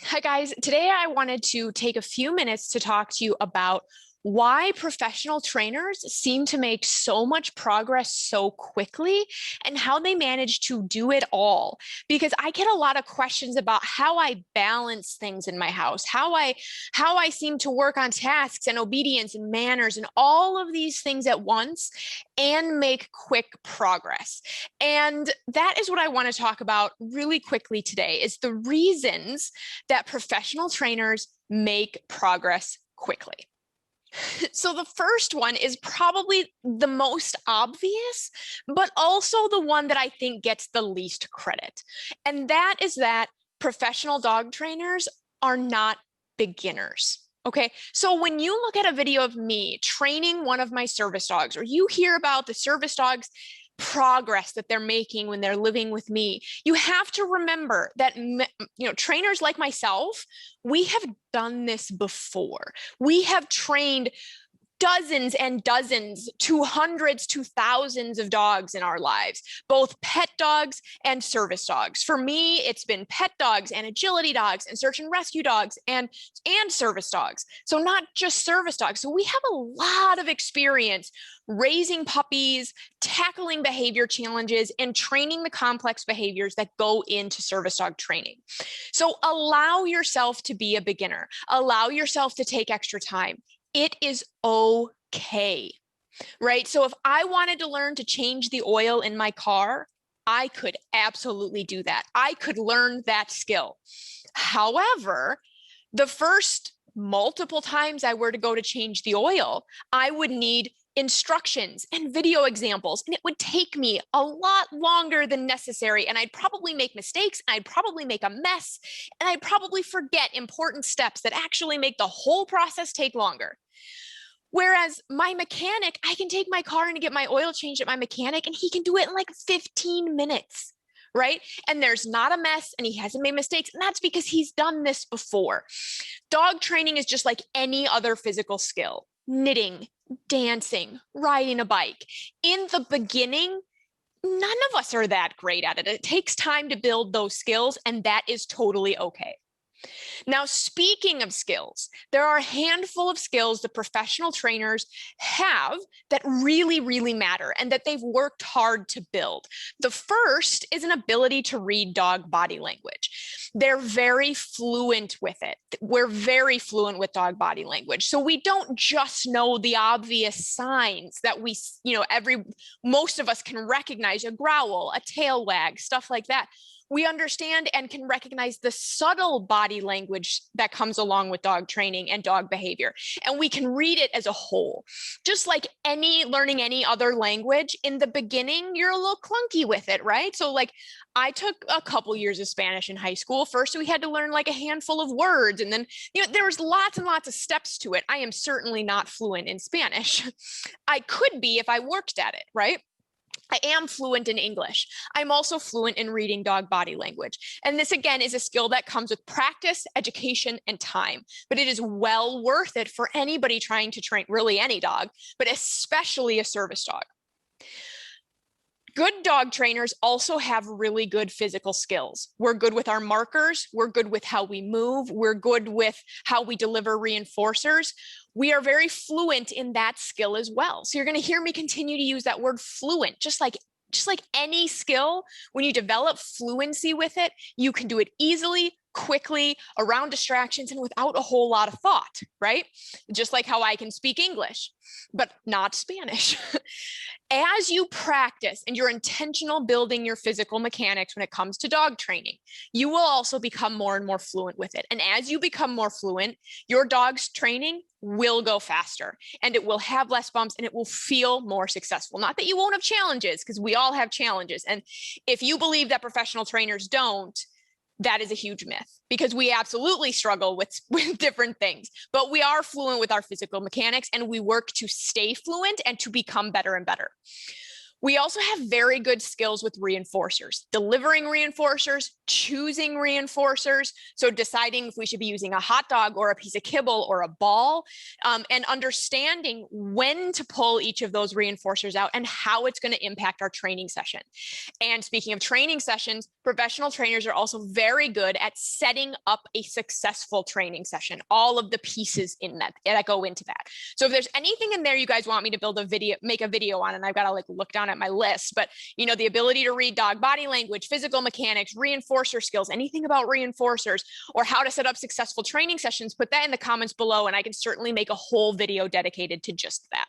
Hi, guys. Today I wanted to take a few minutes to talk to you about why professional trainers seem to make so much progress so quickly and how they manage to do it all. Because I get a lot of questions about how I balance things in my house, how I seem to work on tasks and obedience and manners and all of these things at once and make quick progress. And that is what I want to talk about really quickly today is the reasons that professional trainers make progress quickly. So the first one is probably the most obvious, but also the one that I think gets the least credit. And that is that professional dog trainers are not beginners. Okay, so when you look at a video of me training one of my service dogs, or you hear about the service dogs progress that they're making when they're living with me, you have to remember that trainers like myself, we have done this before. We have trained dozens and dozens to hundreds to thousands of dogs in our lives, both pet dogs and service dogs. For me, it's been pet dogs and agility dogs and search and rescue dogs and service dogs. So not just service dogs. So we have a lot of experience raising puppies, tackling behavior challenges, and training the complex behaviors that go into service dog training. So allow yourself to be a beginner. Allow yourself to take extra time. It is okay, right? So if I wanted to learn to change the oil in my car, I could absolutely do that. I could learn that skill. However, the first multiple times I were to go to change the oil, I would need instructions and video examples, and it would take me a lot longer than necessary. And I'd probably make mistakes, and I'd probably make a mess, and I'd probably forget important steps that actually make the whole process take longer. Whereas my mechanic, I can take my car and get my oil changed at my mechanic, and he can do it in like 15 minutes. Right? And there's not a mess and he hasn't made mistakes. And that's because he's done this before. Dog training is just like any other physical skill: knitting, dancing, riding a bike. In the beginning, none of us are that great at it. It takes time to build those skills, and that is totally okay. Now, speaking of skills, there are a handful of skills that professional trainers have that really, really matter and that they've worked hard to build. The first is an ability to read dog body language. They're very fluent with it. We're very fluent with dog body language. So we don't just know the obvious signs that most of us can recognize: a growl, a tail wag, stuff like that. We understand and can recognize the subtle body language that comes along with dog training and dog behavior. And we can read it as a whole. Just like learning any other language, in the beginning, you're a little clunky with it, right? So like I took a couple years of Spanish in high school. First, we had to learn like a handful of words. And then, there was lots and lots of steps to it. I am certainly not fluent in Spanish. I could be if I worked at it, right? I am fluent in English. I'm also fluent in reading dog body language. And this, again, is a skill that comes with practice, education, and time. But it is well worth it for anybody trying to train really any dog, but especially a service dog. Good dog trainers also have really good physical skills. We're good with our markers. We're good with how we move. We're good with how we deliver reinforcers. We are very fluent in that skill as well. So you're going to hear me continue to use that word fluent, just like any skill. When you develop fluency with it, you can do it easily, quickly, around distractions, and without a whole lot of thought, right? Just like how I can speak English, but not Spanish. As you practice and you're intentional building your physical mechanics when it comes to dog training, you will also become more and more fluent with it. And as you become more fluent, your dog's training will go faster, and it will have less bumps, and it will feel more successful. Not that you won't have challenges, because we all have challenges. And if you believe that professional trainers don't, that is a huge myth, because we absolutely struggle with different things, but we are fluent with our physical mechanics, and we work to stay fluent and to become better and better. We also have very good skills with reinforcers, delivering reinforcers, choosing reinforcers. So deciding if we should be using a hot dog or a piece of kibble or a ball, and understanding when to pull each of those reinforcers out and how it's going to impact our training session. And speaking of training sessions, professional trainers are also very good at setting up a successful training session, all of the pieces in that go into that. So if there's anything in there you guys want me to build a video, make a video on, and I've got to like look down at my list, but the ability to read dog body language, physical mechanics, reinforcer skills, anything about reinforcers or how to set up successful training sessions, put that in the comments below, and I can certainly make a whole video dedicated to just that.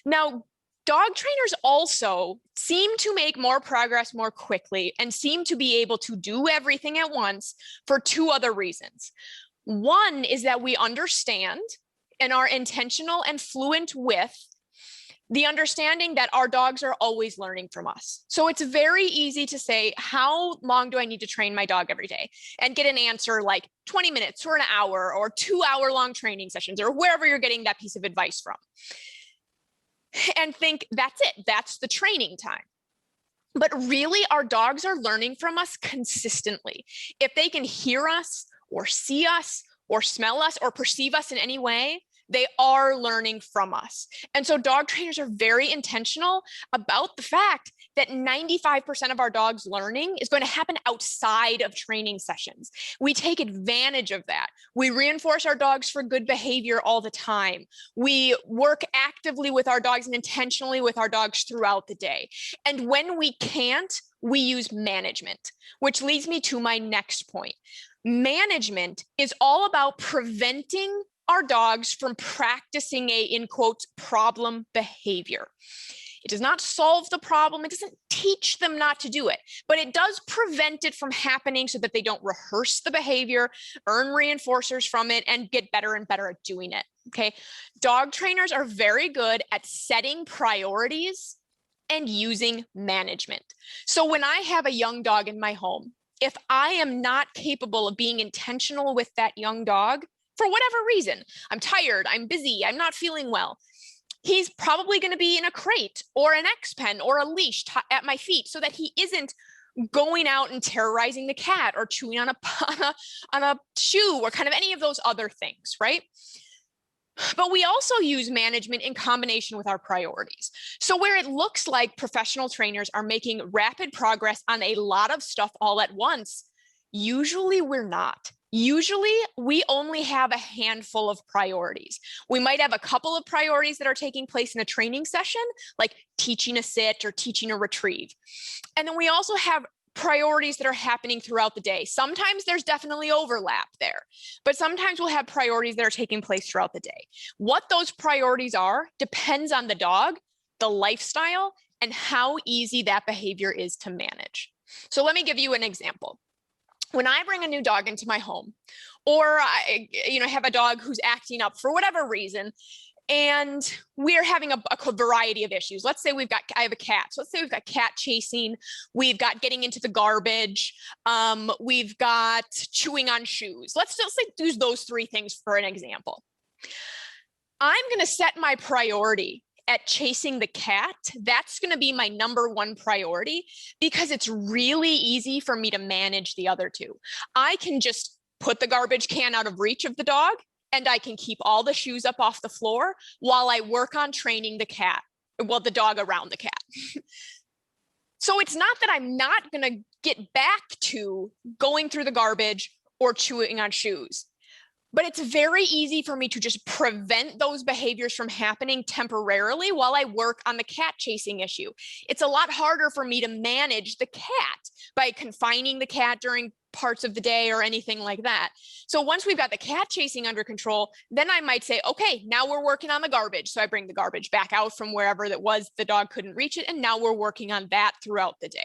Now, dog trainers also seem to make more progress more quickly and seem to be able to do everything at once for two other reasons. One is that we understand and are intentional and fluent with the understanding that our dogs are always learning from us. So it's very easy to say, how long do I need to train my dog every day? And get an answer like 20 minutes or an hour or 2-hour-long training sessions or wherever you're getting that piece of advice from. And think that's it, that's the training time. But really, our dogs are learning from us consistently. If they can hear us or see us or smell us or perceive us in any way, they are learning from us. And so dog trainers are very intentional about the fact that 95% of our dogs' learning is going to happen outside of training sessions. We take advantage of that. We reinforce our dogs for good behavior all the time. We work actively with our dogs and intentionally with our dogs throughout the day. And when we can't, we use management, which leads me to my next point. Management is all about preventing our dogs from practicing a, in quotes, problem behavior. It does not solve the problem. It doesn't teach them not to do it, but it does prevent it from happening so that they don't rehearse the behavior, earn reinforcers from it, and get better and better at doing it. Okay. Dog trainers are very good at setting priorities and using management. So when I have a young dog in my home, if I am not capable of being intentional with that young dog, for whatever reason, I'm tired, I'm busy, I'm not feeling well, he's probably going to be in a crate or an X-pen or a leash at my feet so that he isn't going out and terrorizing the cat or chewing on a shoe or kind of any of those other things, right? But we also use management in combination with our priorities. So where it looks like professional trainers are making rapid progress on a lot of stuff all at once, usually we're not. Usually we only have a handful of priorities. We might have a couple of priorities that are taking place in a training session, like teaching a sit or teaching a retrieve. And then we also have priorities that are happening throughout the day. Sometimes there's definitely overlap there, but sometimes we'll have priorities that are taking place throughout the day. What those priorities are depends on the dog, the lifestyle, and how easy that behavior is to manage. So let me give you an example. When I bring a new dog into my home, or I have a dog who's acting up for whatever reason, and we're having a variety of issues. Let's say I have a cat. So let's say we've got cat chasing, we've got getting into the garbage, we've got chewing on shoes. Let's use those three things for an example. I'm going to set my priority at chasing the cat. That's going to be my number one priority because it's really easy for me to manage the other two. I can just put the garbage can out of reach of the dog and I can keep all the shoes up off the floor while I work on training the dog around the cat. So it's not that I'm not going to get back to going through the garbage or chewing on shoes. But it's very easy for me to just prevent those behaviors from happening temporarily while I work on the cat chasing issue. It's a lot harder for me to manage the cat by confining the cat during parts of the day or anything like that. So once we've got the cat chasing under control, then I might say, okay, now we're working on the garbage. So I bring the garbage back out from wherever that was, the dog couldn't reach it. And now we're working on that throughout the day.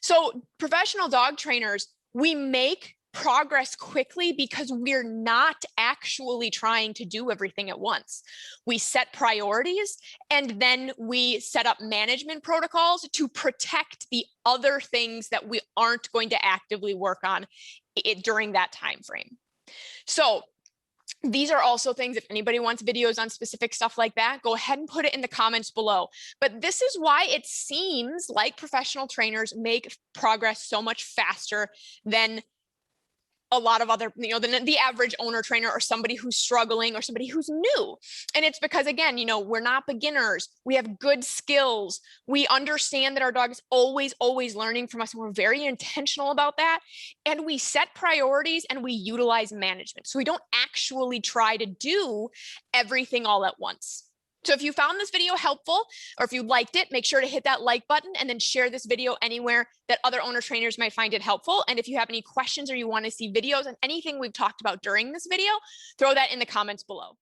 So professional dog trainers, we make progress quickly because we're not actually trying to do everything at once. We set priorities and then we set up management protocols to protect the other things that we aren't going to actively work on during that time frame. So These are also things, if anybody wants videos on specific stuff like that, go ahead and put it in the comments below. But this is why it seems like professional trainers make progress so much faster than a lot of other, the average owner trainer or somebody who's struggling or somebody who's new. And it's because, again, we're not beginners. We have good skills. We understand that our dog is always, always learning from us. And we're very intentional about that. And we set priorities and we utilize management. So we don't actually try to do everything all at once. So if you found this video helpful, or if you liked it, make sure to hit that like button and then share this video anywhere that other owner trainers might find it helpful. And if you have any questions or you want to see videos on anything we've talked about during this video, throw that in the comments below.